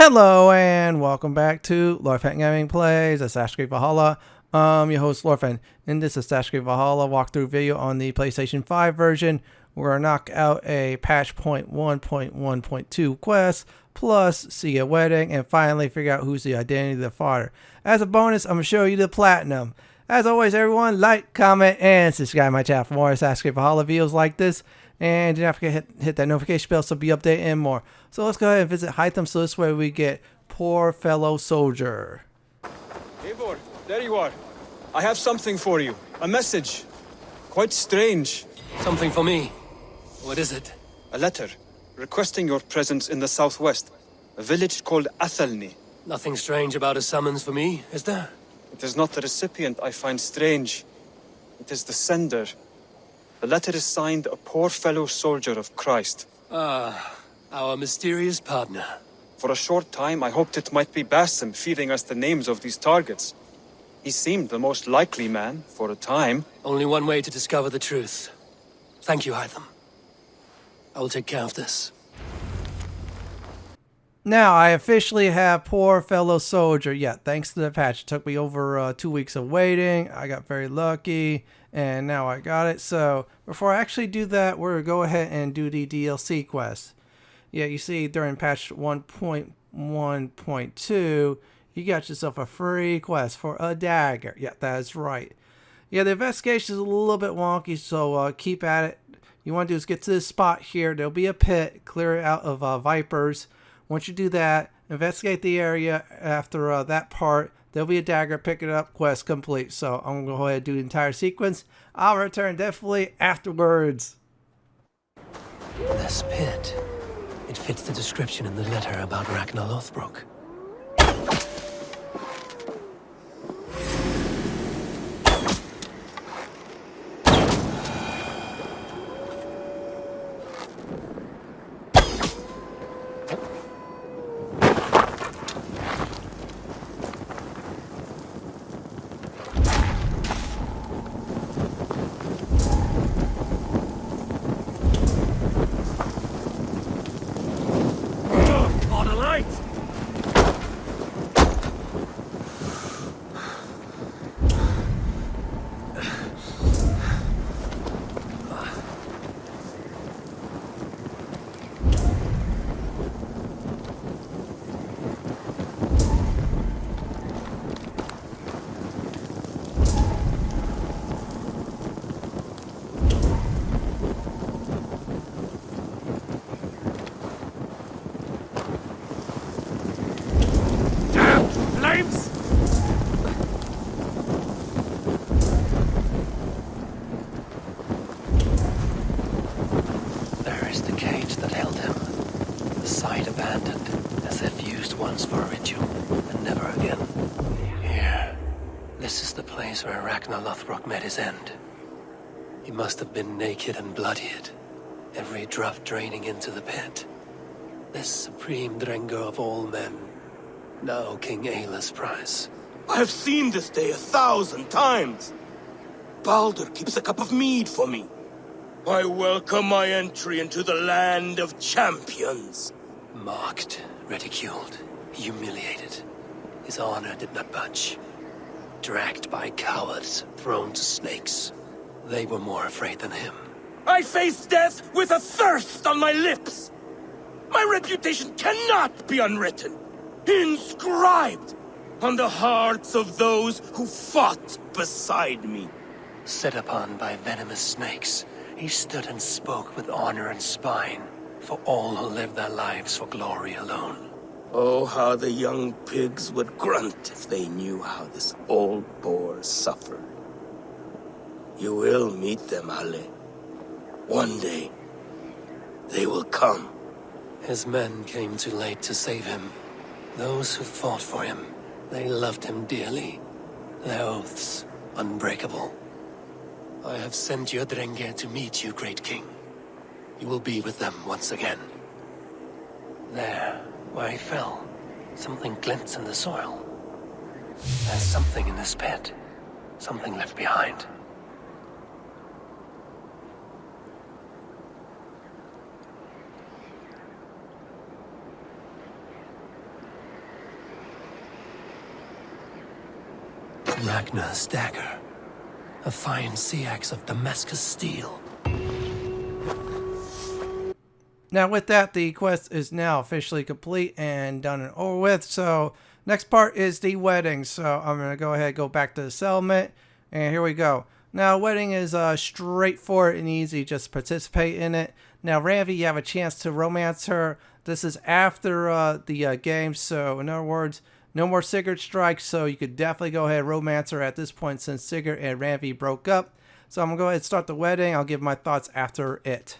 Hello and welcome back to Lord Fenton Gaming Plays Assassin's Creed Valhalla. I'm your host Lord Fenton. In this Assassin's Creed Valhalla walkthrough video on the PlayStation 5 version, we're going to knock out a patch point 1.1.2 quest, plus see a wedding, and finally figure out who's the identity of the father. As a bonus, I'm going to show you the platinum. As always, everyone, like, comment, and subscribe to my channel for more Assassin's Creed Valhalla videos like this. And do not forget to hit that notification bell so be updated and more. So let's go ahead and visit Hytham. So this way we get Poor Fellow Soldier. Eivor, there you are. I have something for you. A message. Quite strange. Something for me. What is it? A letter requesting your presence in the southwest. A village called Athelney. Nothing strange about a summons for me, is there? It is not the recipient I find strange. It is the sender. The letter is signed a poor fellow soldier of Christ. Ah, our mysterious partner. For a short time, I hoped it might be Basim feeding us the names of these targets. He seemed the most likely man, for a time. Only one way to discover the truth. Thank you, Hytham. I will take care of this. Now I officially have Poor Fellow Soldier. Yeah, thanks to the patch. It took me over 2 weeks of waiting. I got very lucky, and now I got it. So before I actually do that, we're going to go ahead and do the DLC quest. Yeah, you see during patch 1.1.2, you got yourself a free quest for a dagger. Yeah, that is right. Yeah, the investigation is a little bit wonky, so keep at it. You want to do is get to this spot here. There'll be a pit. Clear it out of vipers. Once you do that, investigate the area. After that part, there'll be a dagger. Pick it up. Quest complete. So I'm going to go ahead and do the entire sequence. I'll return definitely afterwards. This pit. It fits the description in the letter about Ragnar Lothbrok. Where Ragnar Lothbrok met his end. He must have been naked and bloodied, every drop draining into the pit. This supreme Drengir of all men, now King Ayla's prize. I have seen this day 1,000 times. Baldur keeps a cup of mead for me. I welcome my entry into the land of champions. Mocked, ridiculed, humiliated. His honor did not budge. Dragged by cowards, thrown to snakes. They were more afraid than him. I face death with a thirst on my lips. My reputation cannot be unwritten. Inscribed on the hearts of those who fought beside me. Set upon by venomous snakes, he stood and spoke with honor and spine for all who lived their lives for glory alone. Oh, how the young pigs would grunt if they knew how this old boar suffered. You will meet them, Ale. One day, they will come. His men came too late to save him. Those who fought for him, they loved him dearly. Their oaths, unbreakable. I have sent your Drengir to meet you, great king. You will be with them once again. There. Where he fell, something glints in the soil. There's something in this pit. Something left behind. Ragnar's dagger. A fine sea axe of Damascus steel. Now with that, the quest is now officially complete and done and over with. So next part is the wedding. So I'm going to go ahead and go back to the settlement. And here we go. Now wedding is straightforward and easy. Just participate in it. Now Randvi, you have a chance to romance her. This is after the game. So in other words, no more Sigurd strikes. So you could definitely go ahead and romance her at this point since Sigurd and Randvi broke up. So I'm going to go ahead and start the wedding. I'll give my thoughts after it.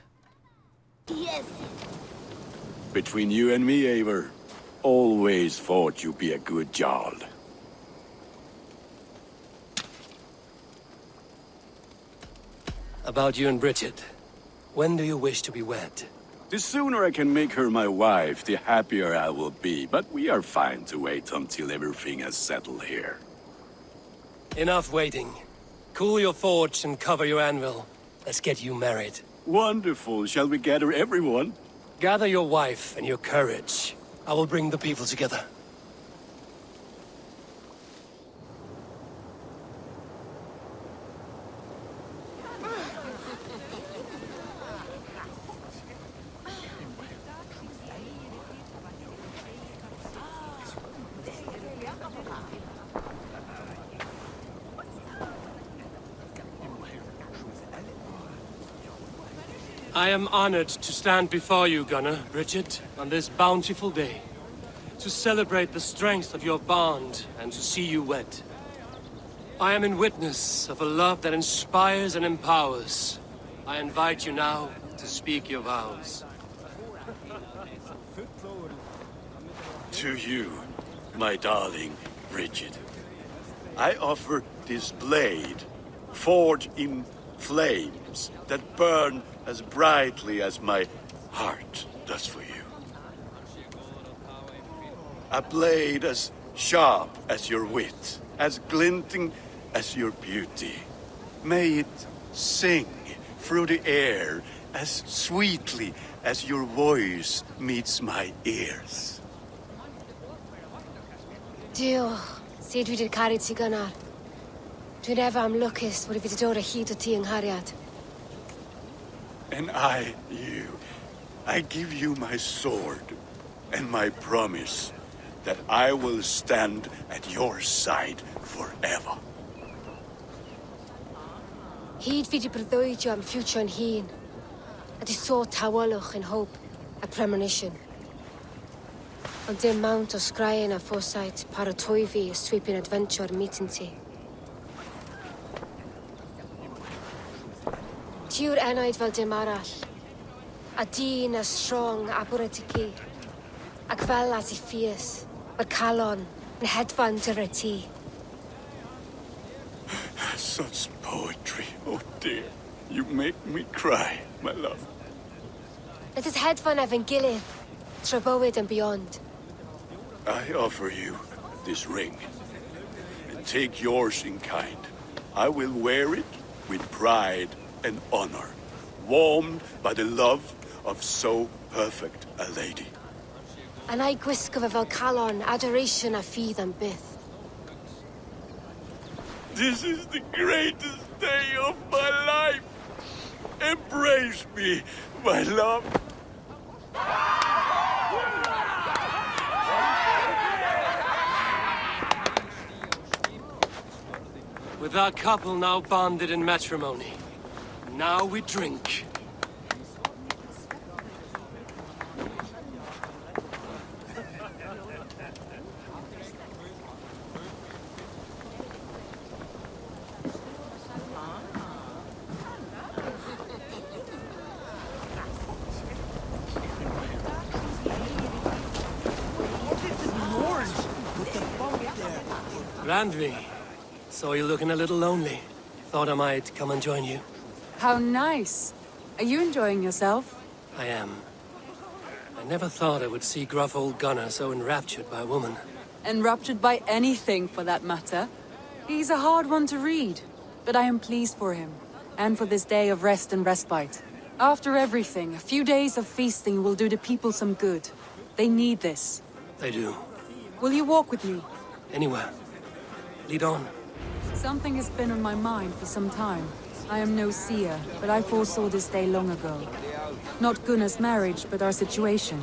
Yes. Between you and me, Eivor, always thought you'd be a good jarl. About you and Bridget. When do you wish to be wed? The sooner I can make her my wife, the happier I will be. But we are fine to wait until everything has settled here. Enough waiting. Cool your forge and cover your anvil. Let's get you married. Wonderful. Shall we gather everyone? Gather your wife and your courage. I will bring the people together. I am honored to stand before you, Gunnar, Bridget, on this bountiful day, to celebrate the strength of your bond and to see you wed. I am in witness of a love that inspires and empowers. I invite you now to speak your vows. To you, my darling Bridget, I offer this blade, forged in flames that burn as brightly as my heart does for you. A blade as sharp as your wit, as glinting as your beauty. May it sing through the air as sweetly as your voice meets my ears. Dio, sed vi det karit sig Gunnar. Du never am lucas, what if it dora hit o ti ang hariad. And I, you, I give you my sword and my promise that I will stand at your side forever. Hyd fi di breuddwydio am future yn hun. A di so tawalwch in hope, a premonition. Ond dim mount o sgraen a foresight paratoi fi a sweeping adventure meeting ti. Tiw'r enaid fel dim arall. A dyn as strong a bwrdd i ci. Ac fel as I fierce, mae'r calon yn hedfan dyr y ti. Such poetry, oh dear. You make me cry, my love. Let us hedfan efo'n gilydd, tra bywyd and beyond. I offer you this ring, and take yours in kind. I will wear it with pride and honor, warmed by the love of so perfect a lady. And I gwisgo fe fel calon, adoration a ffydd am byth. This is the greatest day of my life. Embrace me, my love. With our couple now bonded in matrimony, now we drink. Randvi, saw you looking a little lonely. Thought I might come and join you. How nice. Are you enjoying yourself? I am. I never thought I would see gruff old Gunnar so enraptured by a woman. Enraptured by anything, for that matter. He's a hard one to read, but I am pleased for him, and for this day of rest and respite. After everything, a few days of feasting will do the people some good. They need this. They do. Will you walk with me? Anywhere. Lead on. Something has been on my mind for some time. I am no seer, but I foresaw this day long ago. Not Gunnar's marriage, but our situation.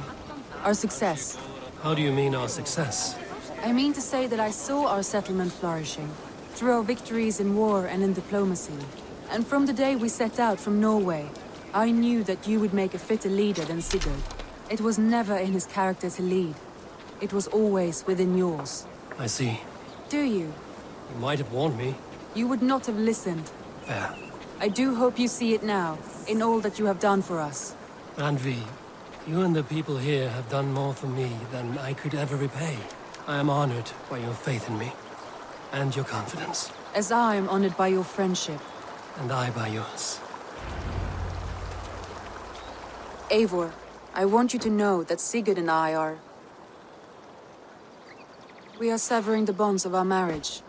Our success. How do you mean our success? I mean to say that I saw our settlement flourishing, through our victories in war and in diplomacy. And from the day we set out from Norway, I knew that you would make a fitter leader than Sigurd. It was never in his character to lead. It was always within yours. I see. Do you? You might have warned me. You would not have listened. Fair. I do hope you see it now, in all that you have done for us. Randvi, you and the people here have done more for me than I could ever repay. I am honored by your faith in me, and your confidence. As I am honored by your friendship. And I by yours. Eivor, I want you to know that Sigurd and I are... We are severing the bonds of our marriage.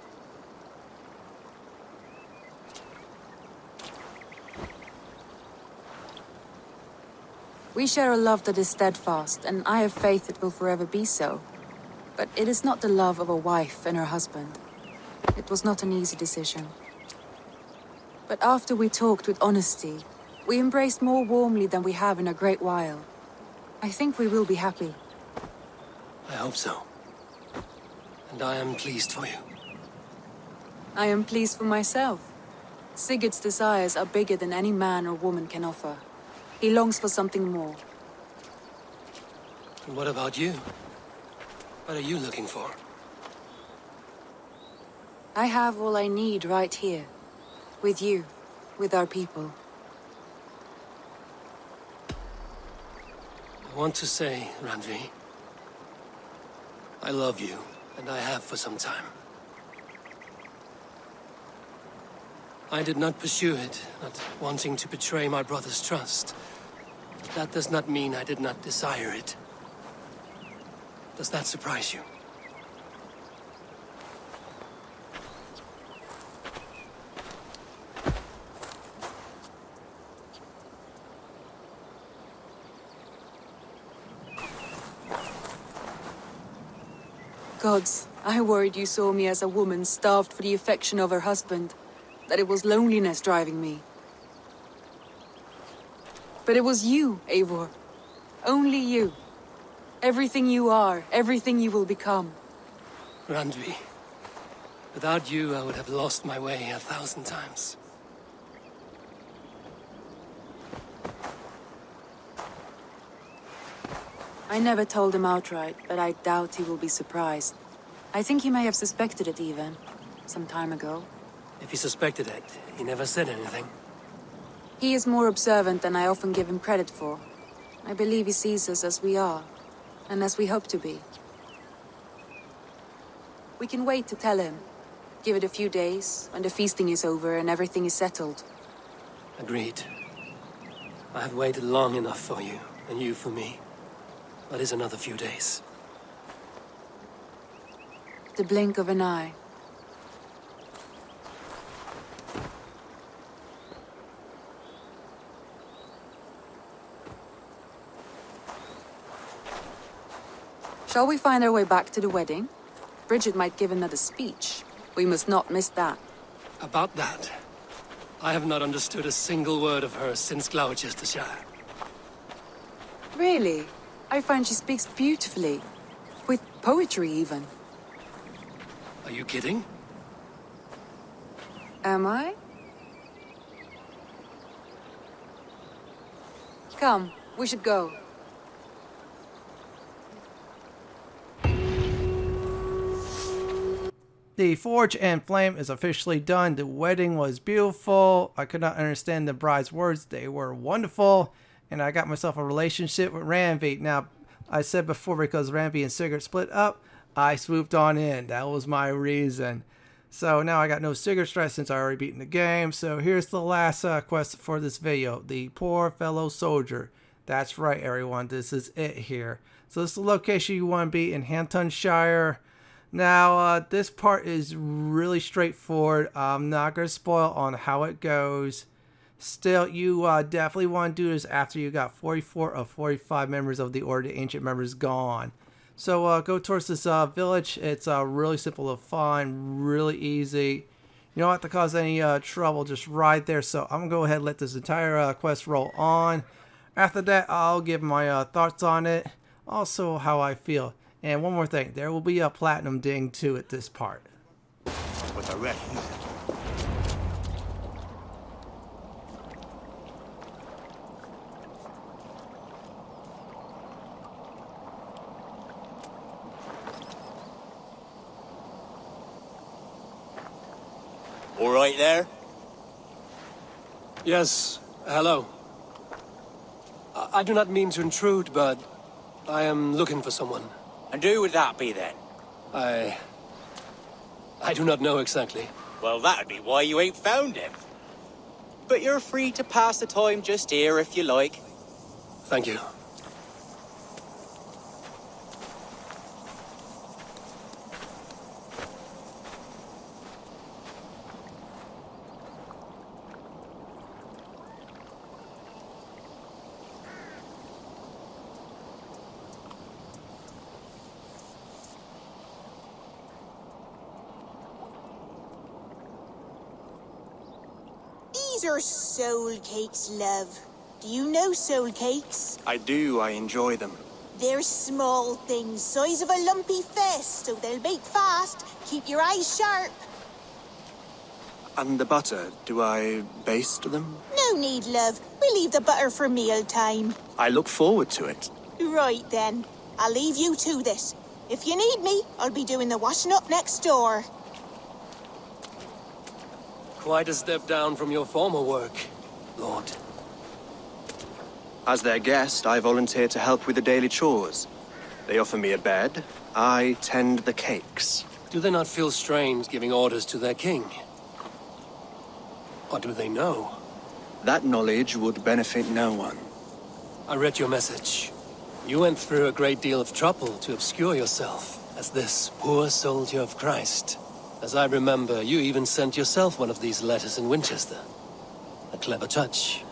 We share a love that is steadfast, and I have faith it will forever be so. But it is not the love of a wife and her husband. It was not an easy decision. But after we talked with honesty, we embraced more warmly than we have in a great while. I think we will be happy. I hope so. And I am pleased for you. I am pleased for myself. Sigurd's desires are bigger than any man or woman can offer. He longs for something more. And what about you? What are you looking for? I have all I need right here. With you. With our people. I want to say, Randvi, I love you, and I have for some time. I did not pursue it, not wanting to betray my brother's trust. But that does not mean I did not desire it. Does that surprise you? Gods, I worried you saw me as a woman starved for the affection of her husband. That it was loneliness driving me. But it was you, Eivor. Only you. Everything you are, everything you will become. Randvi, without you I would have lost my way 1,000 times. I never told him outright, but I doubt he will be surprised. I think he may have suspected it even, some time ago. If he suspected it, he never said anything. He is more observant than I often give him credit for. I believe he sees us as we are, and as we hope to be. We can wait to tell him. Give it a few days, when the feasting is over and everything is settled. Agreed. I have waited long enough for you, and you for me. That is another few days. The blink of an eye. Shall we find our way back to the wedding? Bridget might give another speech. We must not miss that. About that, I have not understood a single word of hers since Gloucestershire. Really? I find she speaks beautifully. With poetry, even. Are you kidding? Am I? Come, we should go. The Forge and Flame is officially done. The wedding was beautiful. I could not understand the bride's words. They were wonderful. And I got myself a relationship with Randvi. Now, I said before, because Randvi and Sigurd split up, I swooped on in. That was my reason. So now I got no Sigurd stress since I already beaten the game. So here's the last quest for this video. The Poor Fellow Soldier. That's right, everyone. This is it here. So this is the location you want to be in Hamptonshire. Now, this part is really straightforward. I'm not going to spoil on how it goes. Still, you definitely want to do this after you got 44 of 45 members of the Order of the Ancient Members gone. So go towards this village. It's really simple to find, really easy. You don't have to cause any trouble, just ride there. So I'm going to go ahead and let this entire quest roll on. After that, I'll give my thoughts on it, also how I feel. And one more thing, there will be a platinum ding too at this part. But I reckon. All right there? Yes, hello. I do not mean to intrude, but I am looking for someone. And who would that be then? I do not know exactly. Well, that'd be why you ain't found him. But you're free to pass the time just here if you like. Thank you. These are soul cakes, love. Do you know soul cakes? I do, I enjoy them. They're small things, size of a lumpy fist, so they'll bake fast. Keep your eyes sharp. And the butter, do I baste them? No need, love. We'll leave the butter for meal time. I look forward to it. Right then. I'll leave you to this. If you need me, I'll be doing the washing up next door. Quite a step down from your former work, Lord. As their guest, I volunteer to help with the daily chores. They offer me a bed, I tend the cakes. Do they not feel strange giving orders to their king? Or do they know? That knowledge would benefit no one. I read your message. You went through a great deal of trouble to obscure yourself as this poor soldier of Christ. As I remember, you even sent yourself one of these letters in Winchester. A clever touch.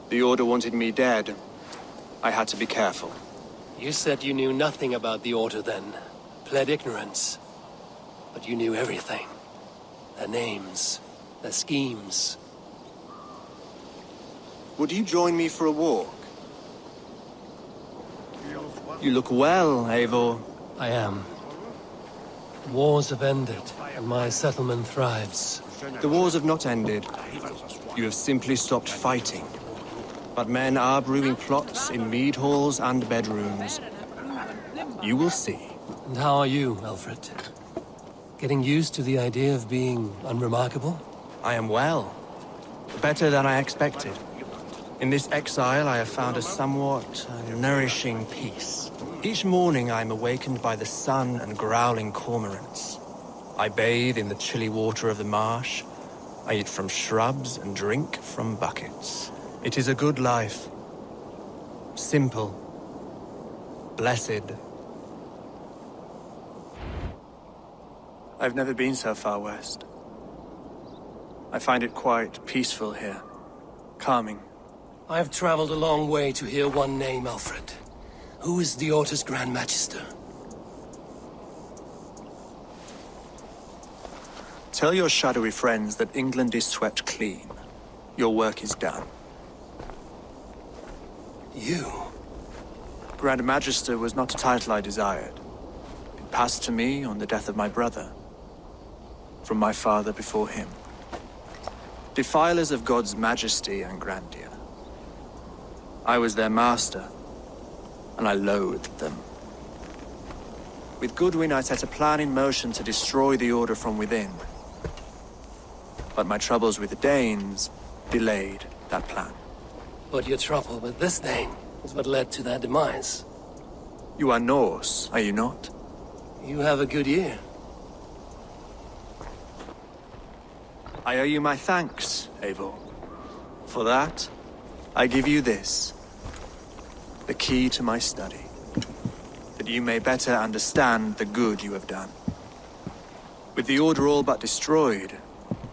The Order wanted me dead. I had to be careful. You said you knew nothing about the Order then. Pled ignorance. But you knew everything. Their names, their schemes. Would you join me for a walk? You look well, Eivor. I am. Wars have ended, and my settlement thrives. The wars have not ended. You have simply stopped fighting. But men are brewing plots in mead halls and bedrooms. You will see. And how are you, Alfred? Getting used to the idea of being unremarkable? I am well. Better than I expected. In this exile, I have found a somewhat nourishing peace. Each morning, I am awakened by the sun and growling cormorants. I bathe in the chilly water of the marsh. I eat from shrubs and drink from buckets. It is a good life. Simple. Blessed. I've never been so far west. I find it quite peaceful here. Calming. I have traveled a long way to hear one name, Alfred. Who is the Order's Grand Magister? Tell your shadowy friends that England is swept clean. Your work is done. You? Grand Magister was not a title I desired. It passed to me on the death of my brother. From my father before him. Defilers of God's majesty and grandeur. I was their master, and I loathed them. With Goodwin, I set a plan in motion to destroy the Order from within. But my troubles with the Danes delayed that plan. But your trouble with this name is what led to their demise. You are Norse, are you not? You have a good ear. I owe you my thanks, Eivor. For that, I give you this. The key to my study. That you may better understand the good you have done. With the Order all but destroyed,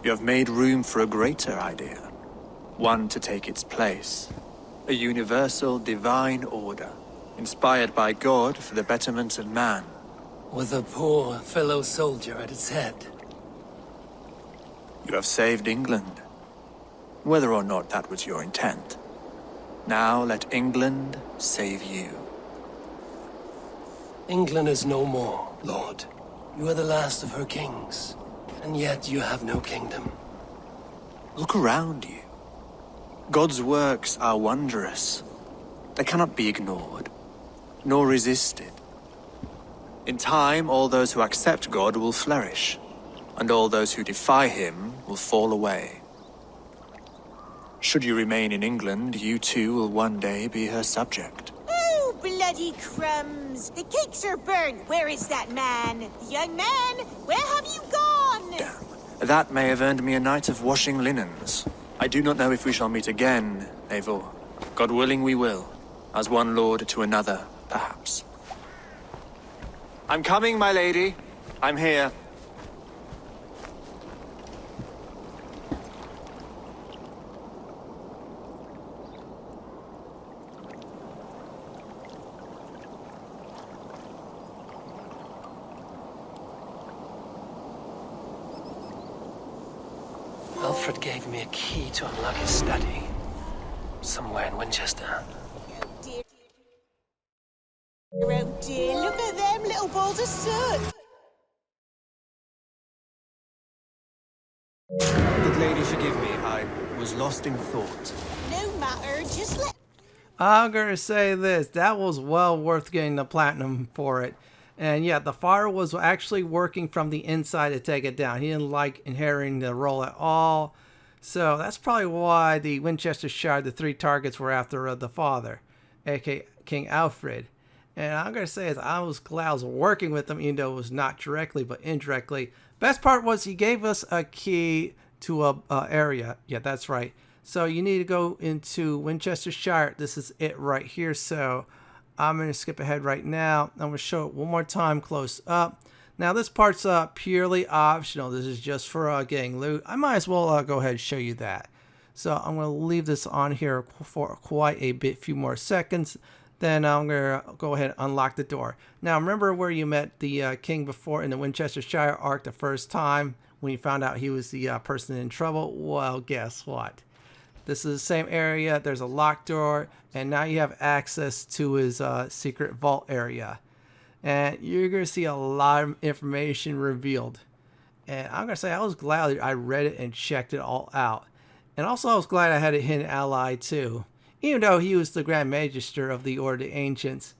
you have made room for a greater idea. One to take its place. A universal divine order, inspired by God for the betterment of man. With a poor fellow soldier at its head. You have saved England, whether or not that was your intent. Now let England save you. England is no more, Lord. You are the last of her kings, and yet you have no kingdom. Look around you. God's works are wondrous. They cannot be ignored, nor resisted. In time, all those who accept God will flourish, and all those who defy him will fall away. Should you remain in England, you too will one day be her subject. Oh, bloody crumbs! The cakes are burnt. Where is that man? Young man, where have you gone? Damn. That may have earned me a night of washing linens. I do not know if we shall meet again, Eivor. God willing we will. As one lord to another, perhaps. I'm coming, my lady. I'm here. Alfred gave me a key to unlock his study. Somewhere in Winchester. Oh dear. Oh dear, look at them little balls of soot. Good lady, forgive me. I was lost in thought. No matter, just let... I'm gonna say this, that was well worth getting the platinum for it. And yeah, the fire was actually working from the inside to take it down. He didn't like inheriting the role at all. So that's probably why the Winchester Shire, the 3 targets were after the father, aka King Alfred. And I'm gonna say is I was glad I was working with him, even though it was not directly but indirectly. Best part was he gave us a key to a area. Yeah, that's right. So you need to go into Winchester Shire. This is it right here. So I'm going to skip ahead right now. I'm going to show it one more time close up. Now this part's purely optional. This is just for getting loot. I might as well go ahead and show you that. So I'm going to leave this on here for quite a few more seconds. Then I'm going to go ahead and unlock the door. Now remember where you met the king before in the Winchester Shire arc the first time when you found out he was the person in trouble? Well, guess what? This is the same area. There's a locked door, and now you have access to his secret vault area. And you're going to see a lot of information revealed. And I'm going to say I was glad I read it and checked it all out. And also I was glad I had a hidden ally too. Even though he was the Grand Magister of the Order of the Ancients.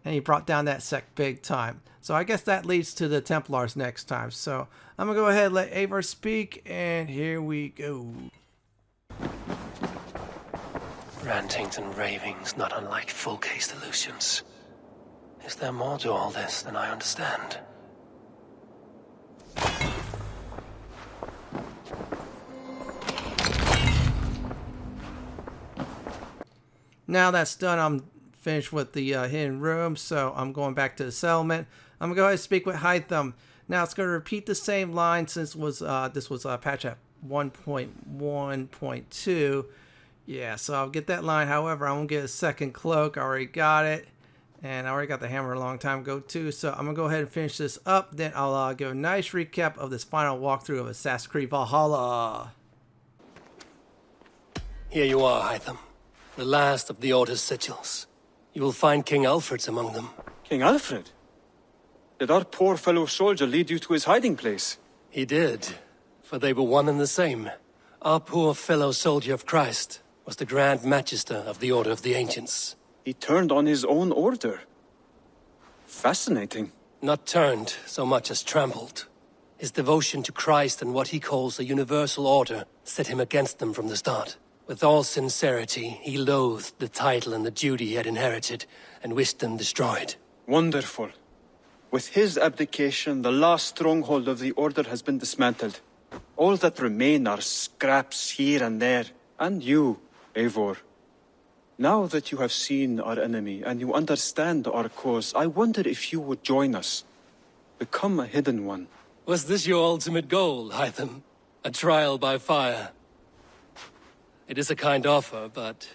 And he brought down that sect big time. So I guess that leads to the Templars next time. So I'm going to go ahead and let Eivor speak. And here we go. Rantings and ravings not unlike full-case delusions. Is there more to all this than I understand? Now that's done, I'm finished with the hidden room, so I'm going back to the settlement. I'm going to go ahead and speak with Hytham. Now it's going to repeat the same line since this was patch at 1.1.2. Yeah, so I'll get that line. However, I won't get a second cloak. I already got it. And I already got the hammer a long time ago too. So I'm going to go ahead and finish this up. Then I'll give a nice recap of this final walkthrough of Assassin's Creed Valhalla. Here you are, Hytham. The last of the Order's sigils. You will find King Alfred's among them. King Alfred? Did our poor fellow soldier lead you to his hiding place? He did, for they were one and the same. Our poor fellow soldier of Christ was the Grand Magister of the Order of the Ancients. He turned on his own order. Fascinating. Not turned so much as trampled. His devotion to Christ and what he calls a universal order set him against them from the start. With all sincerity, he loathed the title and the duty he had inherited, and wished them destroyed. Wonderful. With his abdication, the last stronghold of the Order has been dismantled. All that remain are scraps here and there. And you, Eivor. Now that you have seen our enemy and you understand our cause, I wonder if you would join us. Become a hidden one. Was this your ultimate goal, Hytham? A trial by fire? It is a kind offer, but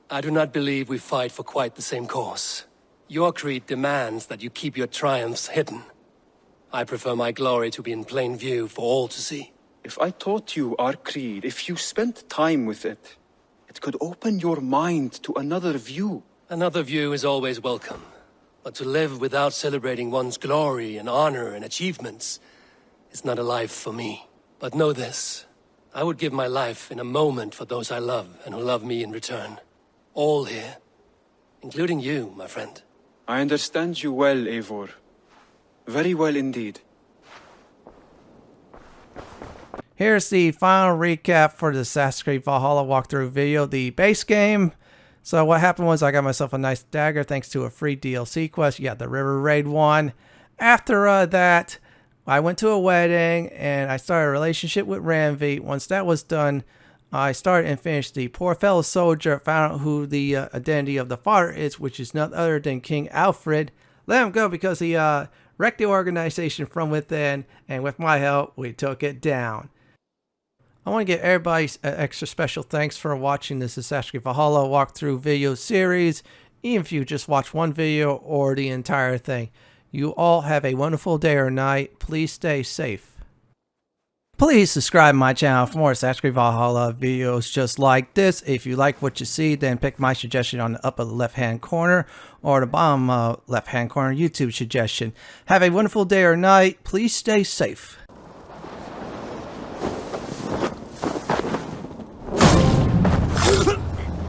I do not believe we fight for quite the same cause. Your creed demands that you keep your triumphs hidden. I prefer my glory to be in plain view for all to see. If I taught you our creed, if you spent time with it, it could open your mind to another view. Another view is always welcome. But to live without celebrating one's glory and honor and achievements is not a life for me. But know this, I would give my life in a moment for those I love and who love me in return. All here, including you, my friend. I understand you well, Eivor. Very well indeed. Here's the final recap for the Assassin's Creed Valhalla walkthrough video, the base game. So what happened was I got myself a nice dagger thanks to a free DLC quest. You got the River Raid one. After that, I went to a wedding and I started a relationship with Randvi. Once that was done, I started and finished the Poor Fellow Soldier, found out who the identity of the father is, which is none other than King Alfred. Let him go because he wrecked the organization from within, and with my help, we took it down. I want to give everybody extra special thanks for watching this Assassin's Creed Valhalla walkthrough video series, even if you just watch one video or the entire thing. You all have a wonderful day or night. Please stay safe. Please subscribe to my channel for more Assassin's Creed Valhalla videos just like this. If you like what you see, then pick my suggestion on the upper left hand corner or the bottom left hand corner YouTube suggestion. Have a wonderful day or night. Please stay safe.